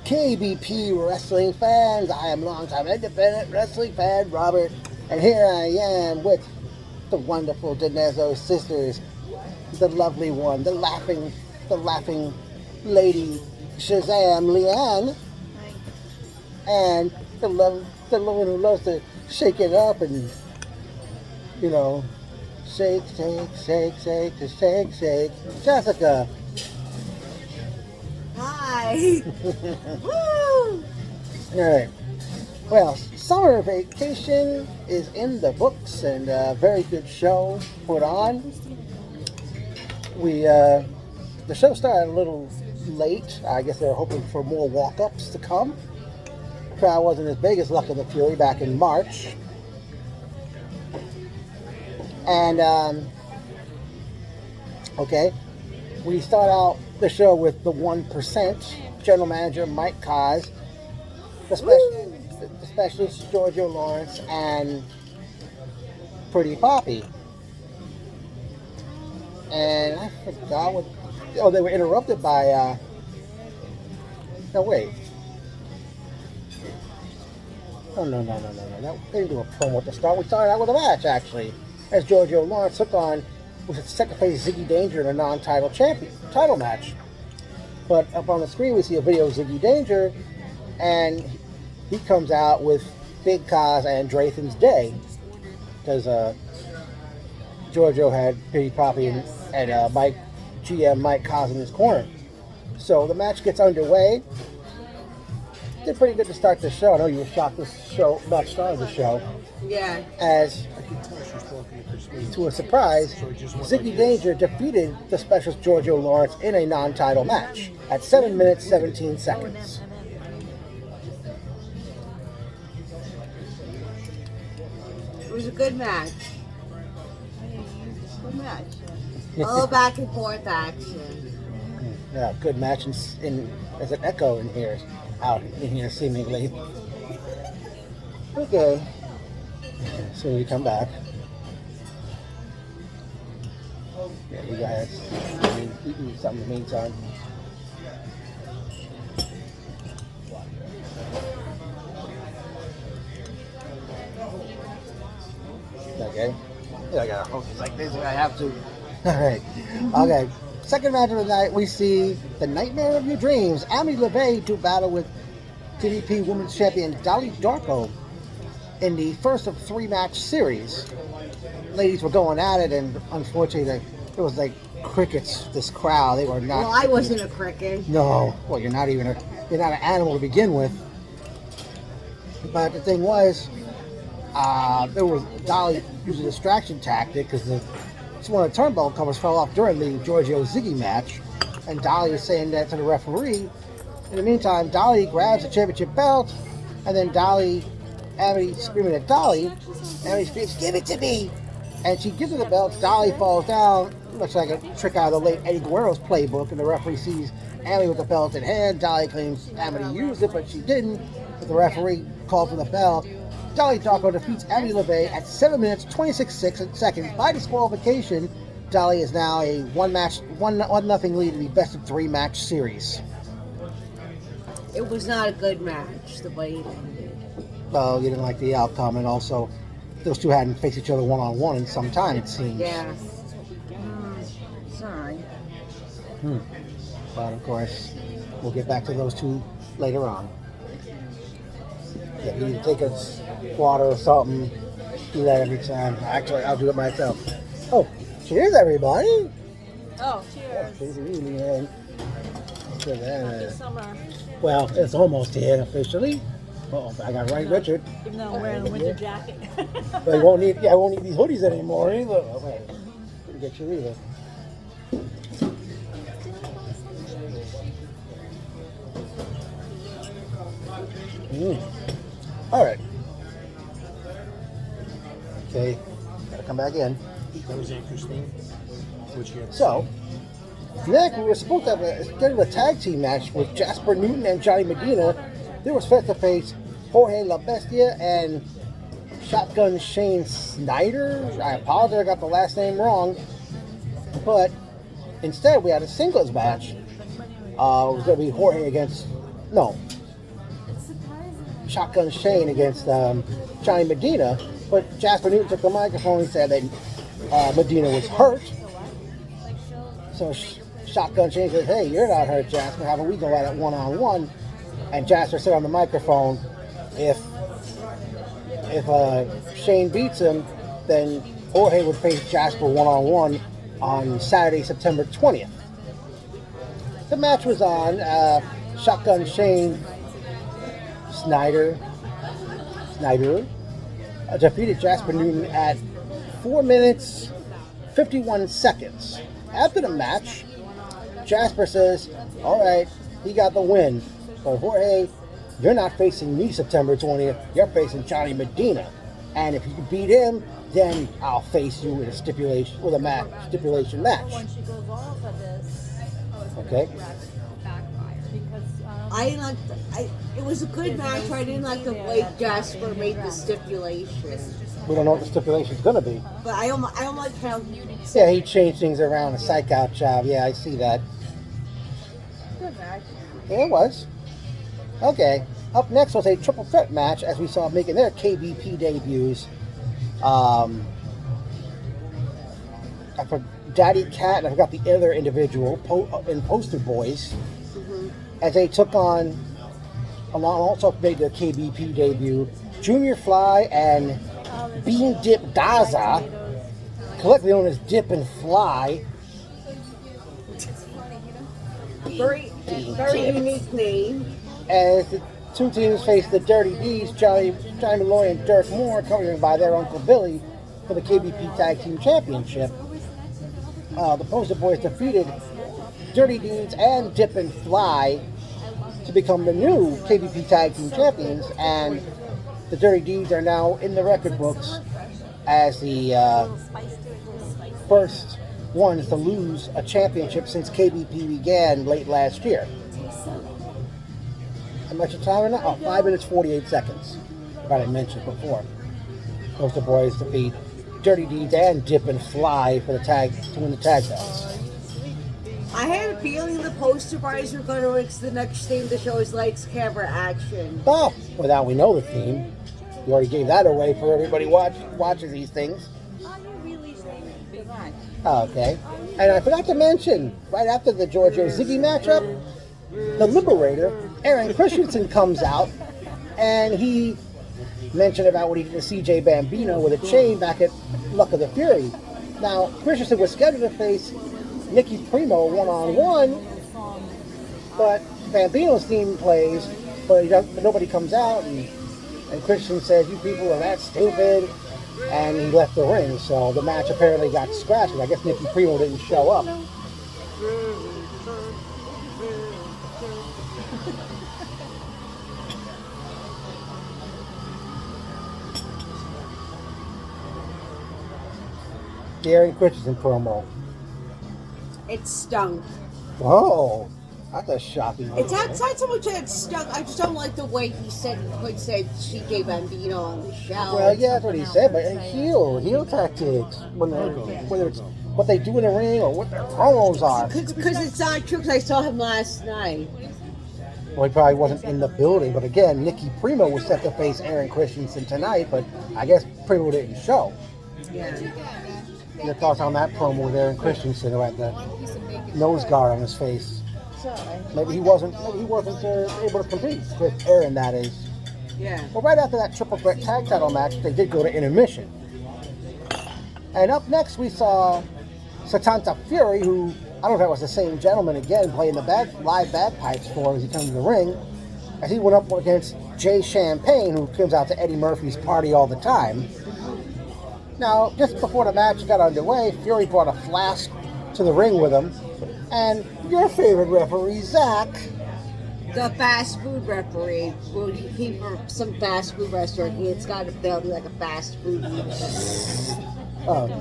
KBP Wrestling fans. I am longtime independent wrestling fan Robert, and here I am with the wonderful Dinezzo sisters, the lovely one, the laughing lady Shazam Leanne, and the one who loves to shake it up and shake, Jessica. Hi. Woo! Alright. Well, summer vacation is in the books and a very good show put on. The show started a little late. I guess they were hoping for more walk-ups to come. The crowd wasn't as big as Luck of the Fury back in March. And, we start out the show with the 1%, General Manager Mike Kaz, the specialist Giorgio Lawrence, and Pretty Poppy. And I forgot what... Oh, they were interrupted by... No, wait. Oh, no. They didn't do a promo at the start. We started out with a match, actually, as Giorgio Lawrence took on was its second phase Ziggy Danger in a non-title title match. But up on the screen we see a video of Ziggy Danger, and he comes out with Big Kaz and Drayton's Day, because Giorgio had Pretty Poppy and GM Mike Kaz in his corner. So the match gets underway. Did pretty good to start the show. I know you were shocked this match started the show. Yeah. As to a surprise, Ziggy Danger defeated the specialist Giorgio Lawrence in a non-title match at 7 minutes 17 seconds. It was a good match. All back and forth action. Yeah, good match. There's an echo in here, out in here seemingly. Okay. So we come back. Yeah, you guys eating something in the meantime. Okay. Yeah, I gotta hold this like this if I have to. Alright. Okay. Second match of the night, we see the Nightmare of Your Dreams, Amy LeVay, to battle with KBP Women's Champion Dolly Darko in the first of 3-match series. Ladies were going at it, and unfortunately, it was like crickets. This crowd, they were not. Well, I wasn't a cricket. No, well, you're not an animal to begin with. But the thing was, there was Dolly used a distraction tactic because one of the turnbuckle covers fell off during the Giorgio Ziggy match, and Dolly is saying that to the referee. In the meantime, Dolly grabs the championship belt, and then Amity screaming at Dolly. Amity screams, "Give it to me!" And she gives her the belt. Dolly falls down. Looks like a trick out of the late Eddie Guerrero's playbook, and the referee sees Amity with the belt in hand. Dolly claims Amity used it, but she didn't. But the referee called for the belt. Dolly Darko defeats Amy LeVay at 7 minutes 26 seconds by disqualification. Dolly is now a 1-0 lead in the best of 3-match series. It was not a good match the way it ended. Well, you didn't like the outcome, and also those two hadn't faced each other one-on-one in some time, it seems. Yeah. Sorry. But of course, we'll get back to those two later on. Yeah, you need to take us water or something. Do that every time. Actually, I'll do it myself. Oh, cheers, everybody! Oh, cheers. Cheers to you, man. Happy summer. Well, it's almost here officially. Oh, I got right, Richard. Even though I'm wearing a winter jacket. But I won't need these hoodies anymore either. Oh, wait, didn't get you either. All right. Okay, gotta come back in. That was interesting. So, next we were supposed to have a tag team match with Jasper Newton and Johnny Medina. There was face-to-face Jorge La Bestia and Shotgun Shane Snyder. I apologize, I got the last name wrong. But instead, we had a singles match. It was going to be Jorge against... No, Shotgun Shane against Johnny Medina, but Jasper Newton took the microphone and said that Medina was hurt. So Shotgun Shane said, "Hey, you're not hurt, Jasper. How about we go at it one-on-one?" And Jasper said on the microphone, if Shane beats him, then Jorge would face Jasper one-on-one on Saturday, September 20th. The match was on. Shotgun Shane Snyder defeated Jasper Newton at 4 minutes 51 seconds. After the match, Jasper says, "All right, he got the win. But Jorge, you're not facing me September 20th. You're facing Johnny Medina. And if you can beat him, then I'll face you in a stipulation match. When she goes off of this, Okay. I didn't like. It was a good match. I didn't like the way Jasper made the stipulation. We don't know what the stipulation's going to be. But I don't like how Yeah, he changed things around, a psych out job. Yeah, I see that. good match. Yeah, it was. Okay. Up next was a triple threat match as we saw making their KBP debuts. For Daddy Cat, and I forgot the other individual in Poster Boys, as they took on, also made their KBP debut, Junior Fly and Bean Dip Daza, collectively known as Dip and Fly. Very unique name. As the two teams face the Dirty D's, Johnny Malloy and Dirk Moore, accompanied by their Uncle Billy for the KBP Tag Team Championship. The Poster Boys defeated Dirty Deeds and Dip and Fly to become the new KBP Tag Team Champions, and the Dirty Deeds are now in the record books as the first ones to lose a championship since KBP began late last year. How much time now? 5 minutes 48 seconds. Forgot I mentioned before. Poster Boys defeat Dirty Deeds and Dip and Fly for to win the tag belts. I had a feeling the Poster Boys were going to reach the next theme the show is Lights, Camera, Action. Oh, well, now we know the theme. You already gave that away for everybody watching these things. Okay. And I forgot to mention, right after the Giorgio Ziggy matchup, the Liberator, Aaron Christensen, comes out, and he mentioned about what he did to CJ Bambino with a chain back at Luck of the Fury. Now, Christensen was scheduled to face Nicky Primo one-on-one, but Bambino's theme plays, but nobody comes out, and Christian says, "You people are that stupid," and he left the ring. So the match apparently got scratched, and I guess Nicky Primo didn't show up. The Aaron Christensen promo. It stunk. Oh, that's a shocking. It's not so much that it stunk. I just don't like the way he said he could say CJ Bambino on the show. Well, yeah, that's what he said, but heel tactics, whether it's what they do in the ring or what their promos are. Because it's not true, because I saw him last night. Well, he probably wasn't in the building, but again, Nicky Primo was set to face Aaron Christensen tonight, but I guess Primo didn't show. Yeah. Your thoughts on that promo with Aaron Christensen, who had the nose guard on his face? Maybe he wasn't able to compete with Aaron, that is. Yeah. Well, right after that triple threat tag title match, they did go to intermission. And up next, we saw Satanta Fury, who, I don't know if that was the same gentleman again, playing the live bagpipes for him as he comes to the ring, as he went up against Jay Champagne, who comes out to Eddie Murphy's party all the time. Now, just before the match got underway, Fury brought a flask to the ring with him, and your favorite referee, Zach, The fast food referee, well, he for some fast food restaurant, it's got to be like a fast food.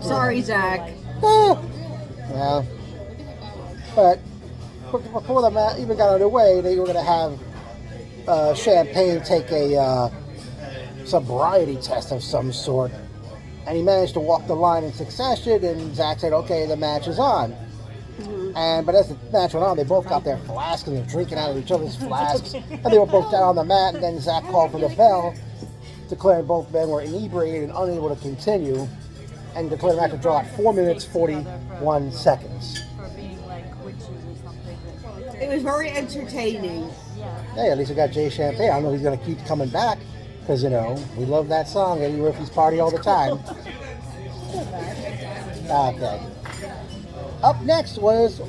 Sorry, Zach. Yeah. But before the match even got underway, they were going to have Champagne take a sobriety test of some sort. And he managed to walk the line in succession, and Zach said, "Okay, the match is on." But as the match went on, they both got their flasks and they're drinking out of each other's flasks. And they were both down on the mat, and then Zach called for the bell, declaring both men were inebriated and unable to continue, and declared the match to draw at 4 minutes 41 seconds. For being like witches or something. It was very entertaining. Hey, at least we got Jay Champagne. I don't know if he's going to keep coming back, because, you know, we love that song at Eddie Party all the time. Okay. Up next was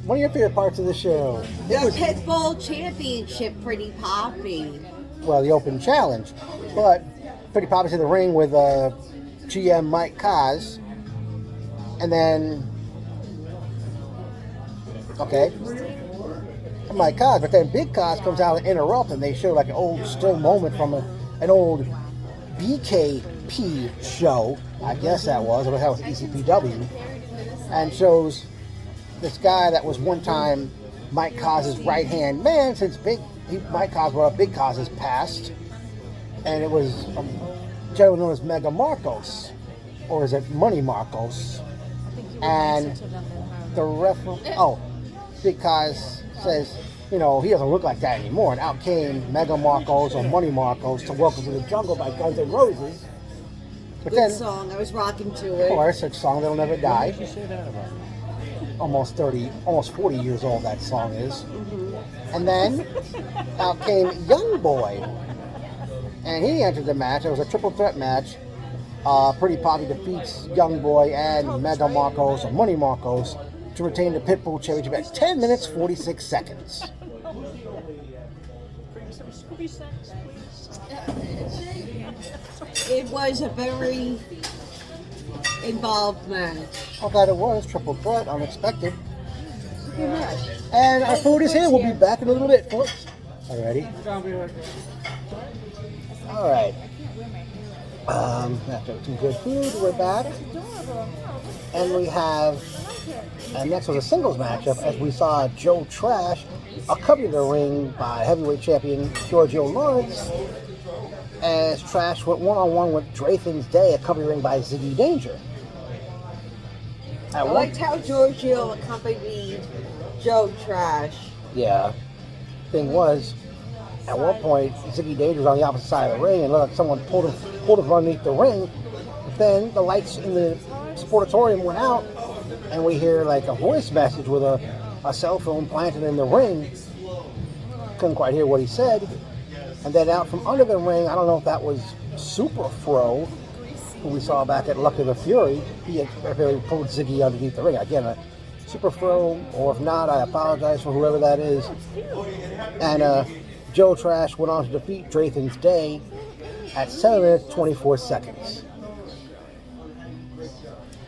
one of your favorite parts of the show. The Pitbull Championship, Pretty Poppy. Well, the open challenge. But Pretty Poppy's in the ring with GM Mike Kaz. And then... Okay. Mike Kaz. But then Big Kaz comes out and interrupts, and they show like an old still moment from an old BKP show. I guess that was. Or that was ECPW. And shows this guy that was one time Mike Kaz's right-hand man, since Mike Kaz brought up Big Kaz has passed. And it was a gentleman known as Mega Marcos. Or is it Money Marcos? And the referee... Oh, Big Kaz says, you know, he doesn't look like that anymore. And out came Mega Marcos or Money Marcos to Welcome to the Jungle by Guns N' Roses. But Good then, song. I was rocking to it. of course, a song that'll never die. What did you say that about? Almost 40 years old that song is. Mm-hmm. And then out came Young Boy. And he entered the match. It was a triple threat match. Pretty Poppy defeats Young Boy and Mega Marcos or Money Marcos to retain the Pitbull Championship at 10 minutes 46 seconds. Bring some Scooby snacks, please. It was a very involved match. How bad it was. Triple threat. Unexpected. And our food is here. We'll be back in a little bit, folks. Alrighty. Alright. After some good food, we're back. And we have... And next was a singles matchup as we saw Joe Trash accompanied the ring by heavyweight champion Giorgio Lawrence, as Trash went one-on-one with Drayton's Day, accompanied the ring by Ziggy Danger. I liked how Giorgio accompanied Joe Trash. Yeah. Thing was, at one point, Ziggy Danger was on the opposite side of the ring and looked like someone pulled him from underneath the ring. But then the lights in the sportatorium went out, and we hear like a voice message with a cell phone planted in the ring. Couldn't quite hear what he said. And then out from under the ring, I don't know if that was Super Fro, who we saw back at Lucky the Fury. He had apparently pulled Ziggy underneath the ring. Again, a Super Fro, or if not, I apologize for whoever that is. And Joe Trash went on to defeat Drayton's Day at 7 minutes 24 seconds.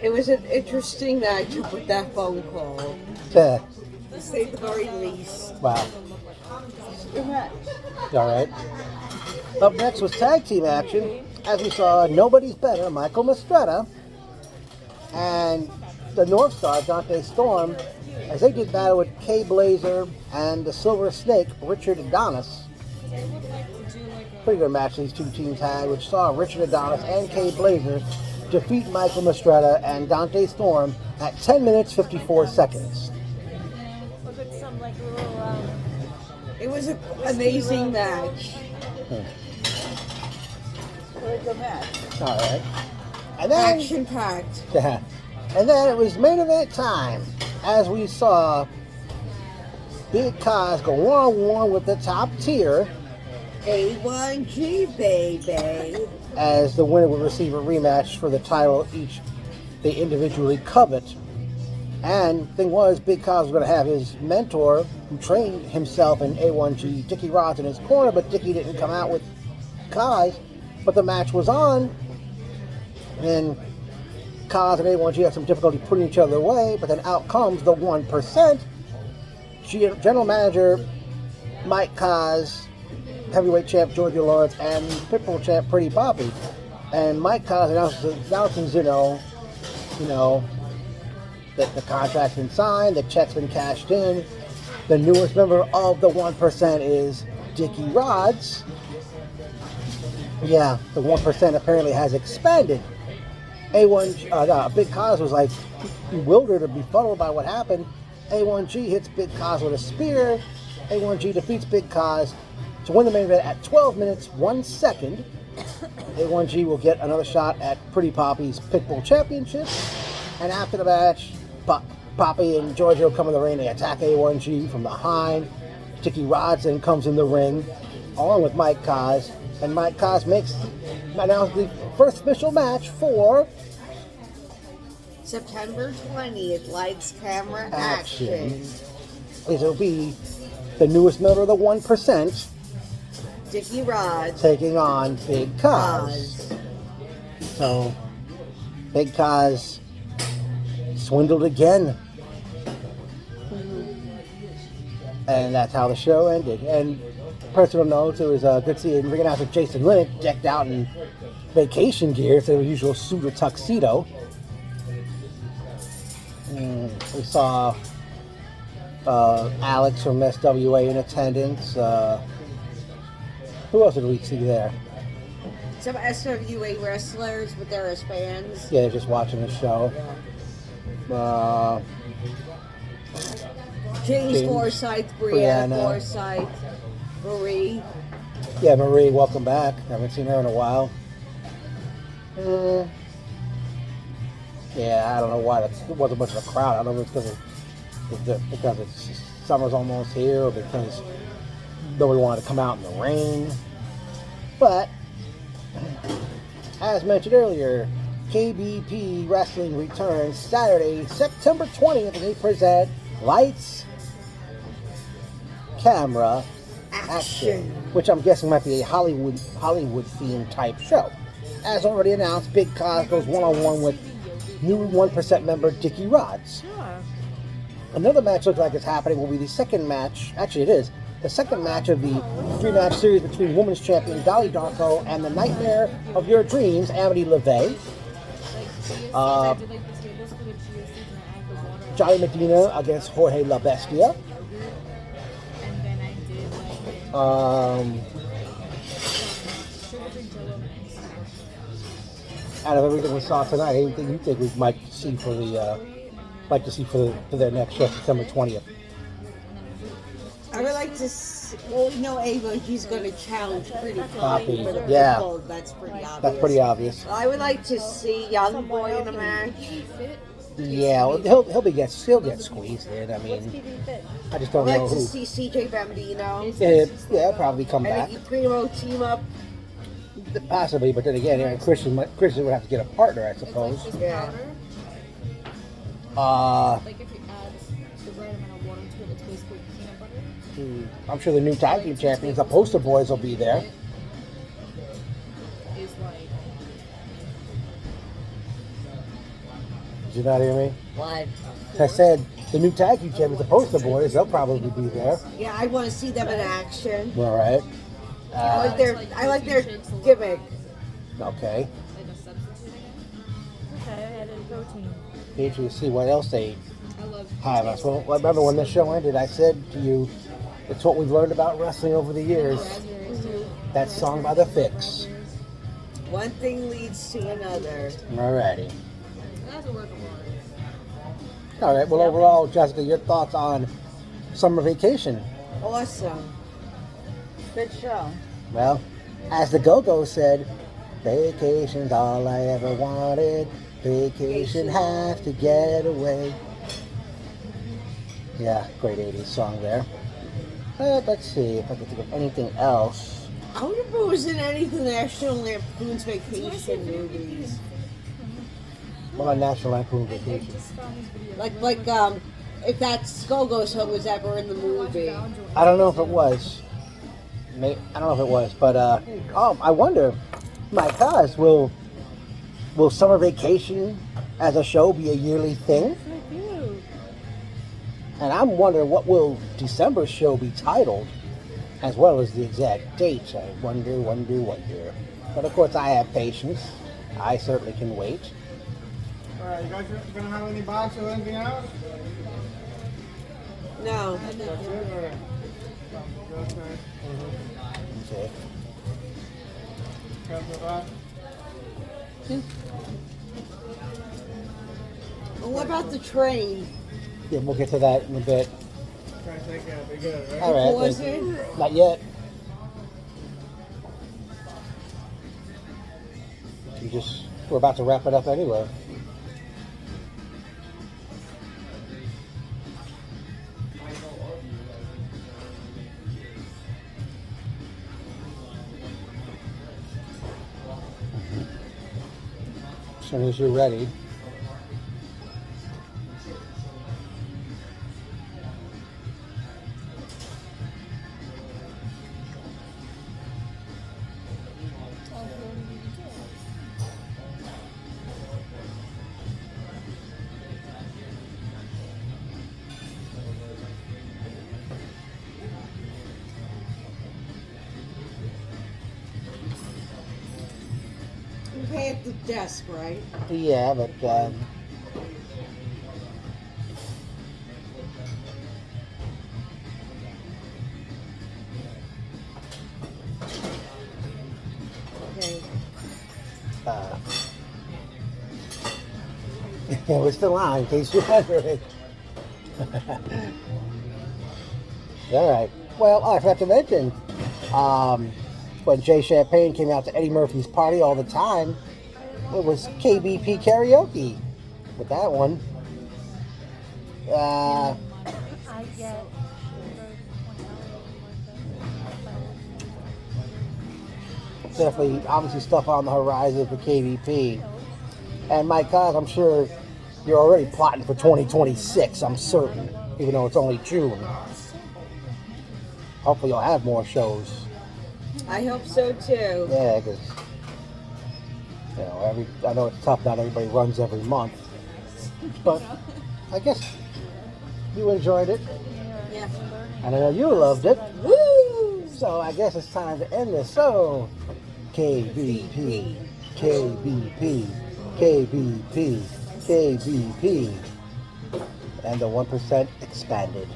It was an interesting matchup with that phone call. Yeah. To say the very least. Wow. Good match. All right. Up next was tag team action, as we saw Nobody's Better, Michael Mastretta, and the North Star, Dante Storm, as they did battle with Kay Blazer and the Silver Snake, Richard Adonis. Pretty good match these two teams had, which saw Richard Adonis and Kay Blazer defeat Michael Mastretta and Dante Storm at 10 minutes 54 seconds. Look at some like little. It was an amazing match. Really good match. All right. And then, Action-packed. and then it was main event time, as we saw Big Kaz go one-on-one with the top tier. A1G, baby. As the winner would receive a rematch for the title each they individually covet. And thing was, Big Kaz was going to have his mentor, who trained himself in A1G, Dickie Rods, in his corner, but Dickie didn't come out with Kaz. But the match was on, and Kaz and A1G had some difficulty putting each other away, but then out comes the 1%. General Manager Mike Kaz, heavyweight champ Giorgio Lawrence, and Pitbull champ Pretty Poppy. And Mike Kaz announces, you know, that the contract's been signed, the check's been cashed in. The newest member of the 1% is Dickie Rods. Yeah, the 1% apparently has expanded. Big Kaz was like bewildered or befuddled by what happened. A1G hits Big Kaz with a spear. A1G defeats Big Kaz to win the main event at 12 minutes, 1 second. A1G will get another shot at Pretty Poppy's Pitbull Championship. And after the match, Poppy and Giorgio come in the ring. They attack A1G from behind. Dickie Rods then comes in the ring, along with Mike Kaz. And Mike Kaz announces the first official match for September 20th, lights, camera, action. It'll be the newest member of the 1%. Dickie Rods Taking on Big Kaz. So, Big Kaz swindled again. And that's how the show ended. And personal notes, it was good seeing ring announcer Jason Linnick decked out in vacation gear instead of his usual suit or tuxedo. We saw Alex from SWA in attendance. Who else did we see there? Some SWA wrestlers, but they're as fans. Yeah, they're just watching the show. James Forsyth, Brianna Forsyth, Marie. Yeah, Marie, welcome back. Haven't seen her in a while. Yeah, I don't know why there wasn't much of a crowd. I don't know if it's because it's summer's almost here or because nobody wanted to come out in the rain. But, as mentioned earlier, KBP Wrestling returns Saturday, September 20th, and they present Lights, Camera, Action, which I'm guessing might be a Hollywood themed type show. As already announced, Big Kaz goes one-on-one with new 1% member Dickie Rods. Sure. Another match looks like it's happening will be the second match. Actually, it is. The second match of the 3-match series between Women's Champion Dolly Darko and the Nightmare of Your Dreams, Amity LeVay. Johnny Medina against Jorge La Bestia. Out of everything we saw tonight, anything you think we might see for their next show, September 20th? I would like to see, well, we know Ava, he's going to challenge Pretty Poppy for the Yeah. people. That's pretty obvious. That's pretty obvious. I would like to see Young Boy in a match. Yeah, well, he'll get squeezed in. I mean, I just don't I'd know like to who. see CJ Bambino. Yeah, probably come back. And the Primo team up. Possibly, but then again, Aaron Christian would have to get a partner, I suppose. Yeah. Like if you add the right amount of water to it, it's basically peanut butter. I'm sure the new tag team champions, the Poster Boys, will be there. Is like Did you not hear me? What? I said the new tag team champions, the Poster Boys, they'll probably be there. Yeah, I want to see them in action. All right. I like their gimmick. Okay. a substitute again. Okay, I added protein. Need you to see what else they I love have us. Well, remember when this show ended, I said to you, it's what we've learned about wrestling over the years. raspberries too. That song by The Fix. One thing leads to another. Alrighty. That's a work of art. All right. Well, overall, Jessica, your thoughts on summer vacation? Awesome. Good show. Well, as the Go-Go said, vacation's all I ever wanted. Vacation have to get away. Yeah, great 80s song there. Let's see if I can think of anything else. I wonder if it was in anything National Lampoon's Vacation movies. Well, on National Lampoon Vacation. Like, if that Go-Go song was ever in the movie. I don't know if it was. I don't know if it was, but I wonder, my gosh, will summer vacation as a show be a yearly thing? And I'm wondering what will December's show be titled, as well as the exact date. I wonder. But of course, I have patience. I certainly can wait. All right, you guys gonna have any boxes or anything else? No. That's it, or? Okay. Got the box? Well, what about the train? Yeah, we'll get to that in a bit. Try to take care of it good, right? All right. Was it? Not yet. We're about to wrap it up anyway. As soon as you're ready. You pay at the desk, right? Yeah, but Okay. we're still on in case you're wondering. All right. Well, I forgot to mention, when Jay Champagne came out to Eddie Murphy's party all the time, it was KBP karaoke with that one. I get Definitely, obviously, stuff on the horizon for KBP. And my God, I'm sure you're already plotting for 2026, I'm certain, even though it's only June. Hopefully you'll have more shows. I hope so too. Yeah, because I know it's tough, not everybody runs every month. But I guess you enjoyed it, Yeah. and I know you loved it. Woo! So I guess it's time to end this. So, KBP, KBP, KBP, KBP, and the 1% expanded.